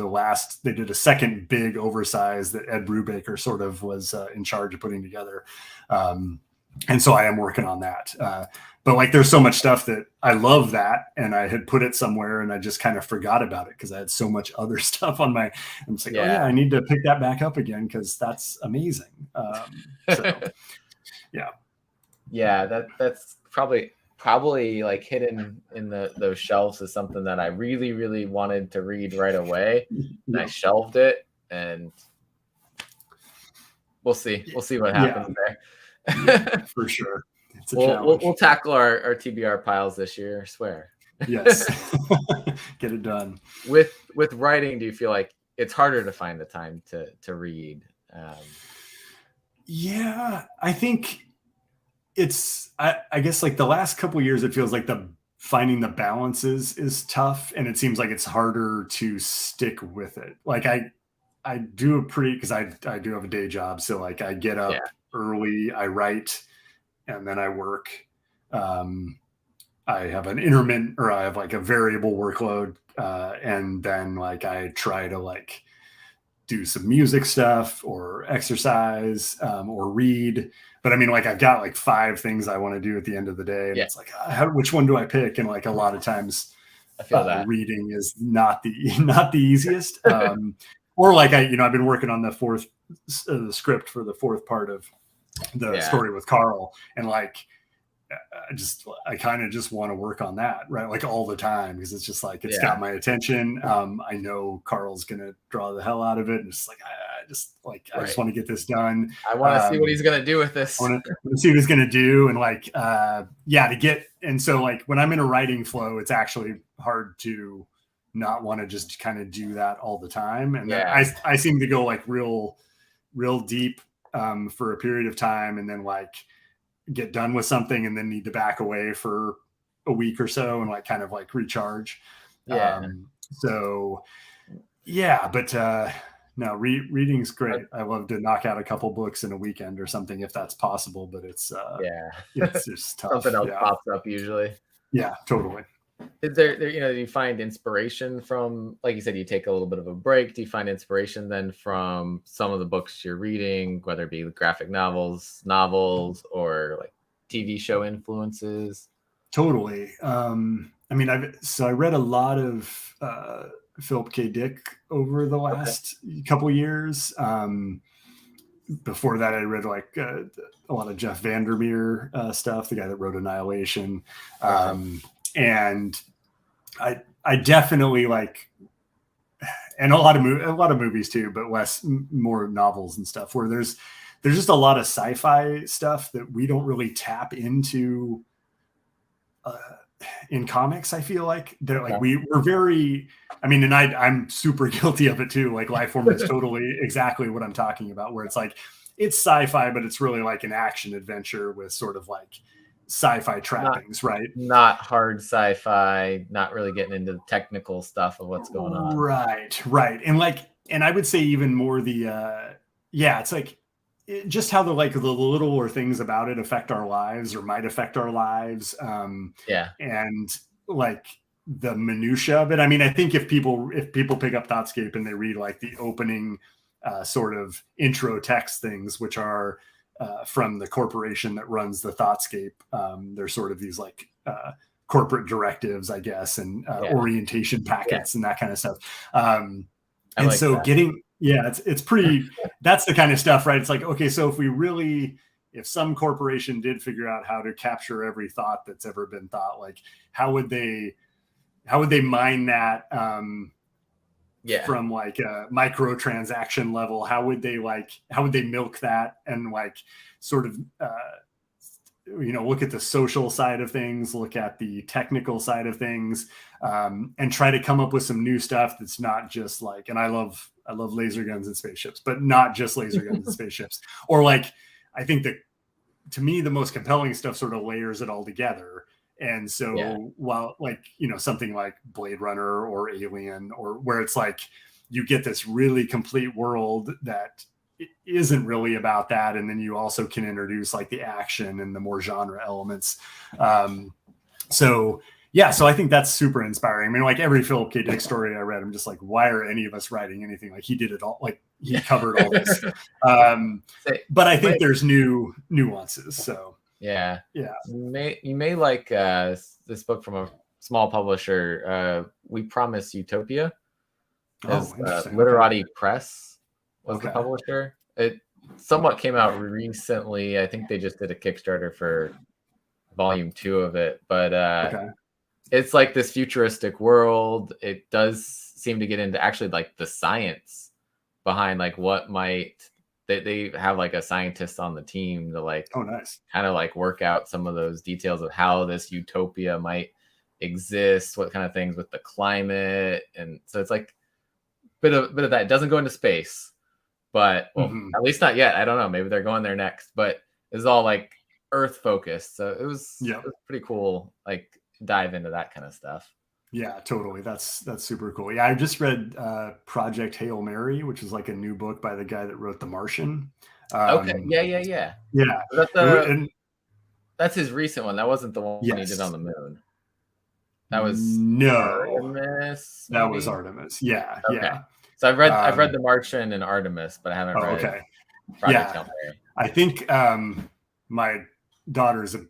they did a second big oversize that Ed Brubaker sort of was in charge of putting together. And so I am working on that. But like, there's so much stuff that I love that, and I had put it somewhere and I just kind of forgot about it because I had so much other stuff on my, I'm just like, oh yeah, I need to pick that back up again because that's amazing. So yeah. Yeah, that's probably like hidden in those shelves is something that I really, really wanted to read right away. And I shelved it, and we'll see what happens there. Yeah, for sure. It's a challenge. We'll tackle our TBR piles this year, I swear. Yes. Get it done. With writing, do you feel like it's harder to find the time to read? Yeah, I think it's I guess like the last couple of years, it feels like finding the balances is tough, and it seems like it's harder to stick with it. Like I do because I do have a day job, so like I get up early, I write, and then I work. I have an intermittent, or I have like a variable workload, and then like I try to like do some music stuff or exercise, or read. But I mean, like I've got like 5 things I want to do at the end of the day, and it's like, which one do I pick? And like a lot of times, I feel that reading is not the easiest. Or like I've been working on the script for the 4th part of the story with Carl, and like I kind of just want to work on that, right? Like all the time, because it's just like, it's got my attention. I know Carl's going to draw the hell out of it. And it's like, I just want to get this done. I want to see what he's going to do with this. I want to see what he's going to do. And like, and so like when I'm in a writing flow, it's actually hard to not want to just kind of do that all the time. And then I seem to go like real deep for a period of time, and then like get done with something and then need to back away for a week or so and like kind of like recharge. No, reading's great. I love to knock out a couple books in a weekend or something if that's possible, but it's just tough. Something else pops up usually. Yeah, totally. Is there do you find inspiration from, like you said, you take a little bit of a break? Do you find inspiration then from some of the books you're reading, whether it be graphic novels, or like TV show influences? Totally. I mean, I read a lot of Philip K. Dick over the last couple years. Before that, I read like a lot of Jeff Vandermeer stuff, the guy that wrote Annihilation. And I definitely like, and a lot of movies too, but more novels and stuff, where there's just a lot of sci-fi stuff that we don't really tap into in comics. I feel like they're like, we're very, I mean, and I'm super guilty of it too. Like Lifeformed is totally exactly what I'm talking about, where it's like, it's sci-fi, but it's really like an action adventure with sort of like sci-fi trappings, right? Not hard sci-fi, not really getting into the technical stuff of what's going on. Right. And I would say even more it's like just how the littler things about it affect our lives or might affect our lives. And like the minutia of it. I mean, I think if people pick up Thoughtscape and they read like the opening sort of intro text things, which are from the corporation that runs the Thoughtscape. There's sort of these like corporate directives, I guess, and orientation packets and that kind of stuff. It's pretty, that's the kind of stuff, right? It's like, okay, so if some corporation did figure out how to capture every thought that's ever been thought, like how would they mine that Yeah. From like a microtransaction level, how would they milk that and like sort of look at the social side of things, look at the technical side of things, and try to come up with some new stuff that's not just like, and I love laser guns and spaceships, but not just laser guns and spaceships. Or like, I think that to me, the most compelling stuff sort of layers it all together. And so while like, something like Blade Runner or Alien, or where it's like you get this really complete world that isn't really about that. And then you also can introduce like the action and the more genre elements. So I think that's super inspiring. I mean, like every Philip K. Dick story I read, I'm just like, why are any of us writing anything? Like he did it all, like he covered all this. But I think there's new nuances. So yeah. You may like this book from a small publisher. We Promise Utopia. Literati Press was the publisher. It somewhat came out recently. I think they just did a Kickstarter for volume 2 of it, but it's like this futuristic world. It does seem to get into actually like the science behind like what might they have like a scientist on the team to like kind of like work out some of those details of how this utopia might exist, what kind of things with the climate. And so it's like bit of that. It doesn't go into space, but at least not yet. I don't know, maybe they're going there next, but it's all like Earth focused. So it was pretty cool, like dive into that kind of stuff. Yeah, totally. That's super cool. Yeah, I just read Project Hail Mary, which is like a new book by the guy that wrote The Martian. Yeah. That's his recent one. That wasn't the one he did on the moon. That was Artemis. Maybe? That was Artemis. Yeah. So I've read The Martian and Artemis, but I haven't read Project Hail Mary. I think my daughter's a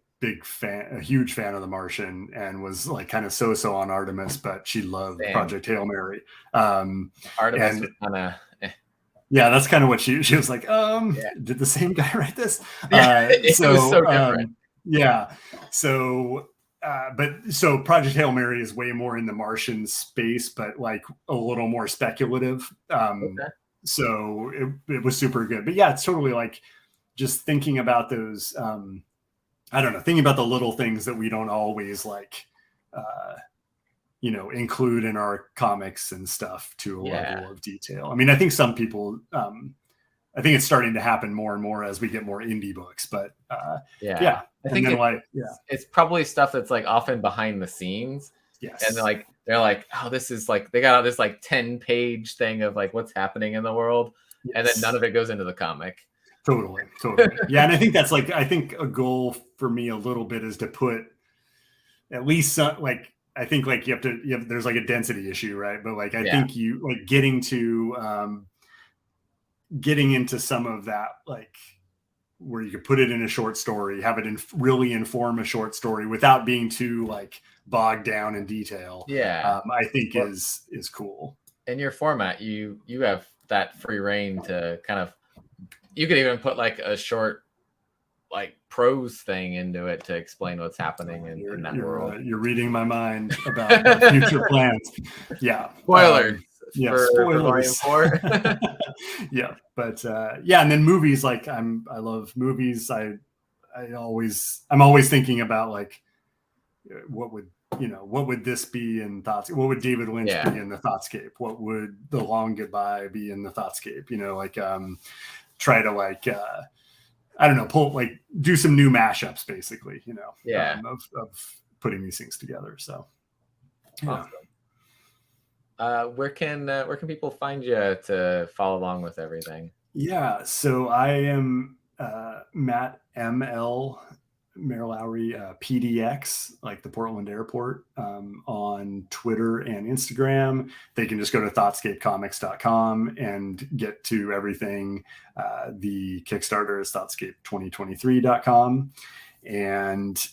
huge fan of The Martian, and was like kind of so on Artemis, but she loved Project Hail Mary. Artemis was kind of that's kind of what she was like. Did the same guy write this? It was so different. So Project Hail Mary is way more in the Martian space, but like a little more speculative. So it was super good. But yeah, it's totally like just thinking about those. Thinking about the little things that we don't always like, include in our comics and stuff to a level of detail. I mean, I think some people, I think it's starting to happen more and more as we get more indie books, but I think it's probably stuff that's like often behind the scenes. Yes. And they're like, oh, this is like, they got this like 10-page thing of like what's happening in the world. Yes. And then none of it goes into the comic. Totally. Yeah. And I think that's like, I think a goal for me a little bit is to put at least some, like, I think like there's like a density issue, right? But like, I think you like getting into some of that, like where you could put it in a short story, have it really inform a short story without being too like bogged down in detail. I think is cool. In your format, you have that free reign to kind of, you could even put like a short like prose thing into it to explain what's happening in that world. You're reading my mind about future plans. Yeah. Spoilers. Spoilers. For But and then movies, like I love movies. I'm always thinking about like what would this be in Thoughtscape? What would David Lynch be in the Thoughtscape? What would The Long Goodbye be in the Thoughtscape? Try to like do some new mashups basically, of putting these things together. So awesome. Where can people find you to follow along with everything? Yeah, so I am Matt ML Mair Lowery, PDX, like the Portland airport, on Twitter and Instagram. They can just go to thoughtscapecomics.com and get to everything. The Kickstarter is thoughtscape2023.com. And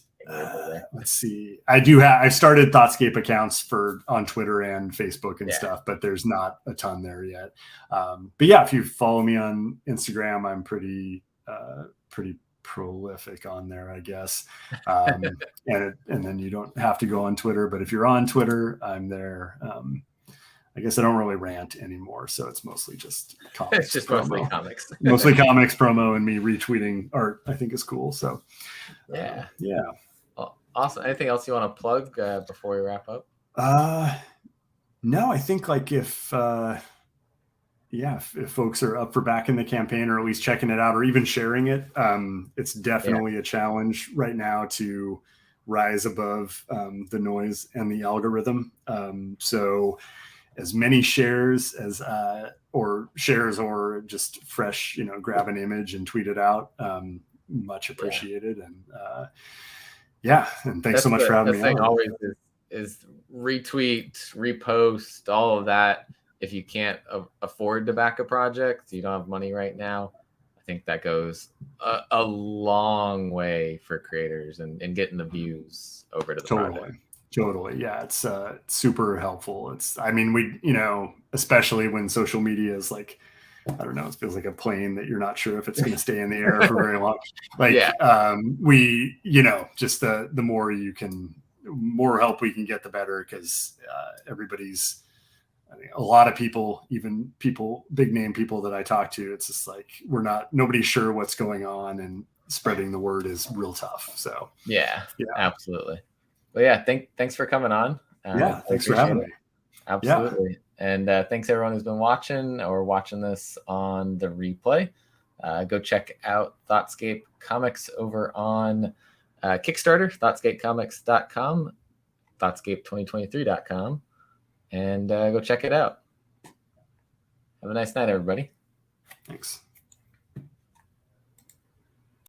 let's see, I've started Thoughtscape accounts on Twitter and Facebook and stuff, but there's not a ton there yet. But yeah, if you follow me on Instagram, I'm pretty prolific on there, I guess. And then you don't have to go on Twitter, but if you're on Twitter, I'm there. I guess I don't really rant anymore, so it's mostly just comics. It's just mostly comics. Mostly comics promo and me retweeting art. I think is cool. So yeah. Well, awesome. Anything else you want to plug before we wrap up? No, I think like if folks are up for backing the campaign or at least checking it out or even sharing it, it's definitely a challenge right now to rise above the noise and the algorithm. So as many shares as or just fresh, grab an image and tweet it out. Much appreciated. And and thanks so much for having me on. Always is retweet, repost, all of that. If you can't afford to back a project, you don't have money right now, I think that goes a long way for creators and getting the views over to the project. Totally. Yeah. It's super helpful. We, especially when social media is like, I don't know, it feels like a plane that you're not sure if it's going to stay in the air for very long. Just the more help we can get, the better, because a lot of people, even big name people that I talk to, it's just like, nobody's sure what's going on, and spreading the word is real tough. So yeah, absolutely. But thanks for coming on. Thanks for having me. Absolutely. Yeah. And thanks everyone who's been watching this on the replay. Go check out Thoughtscape Comics over on Kickstarter, thoughtscapecomics.com, thoughtscape2023.com, and go check it out. Have a nice night, everybody. Thanks.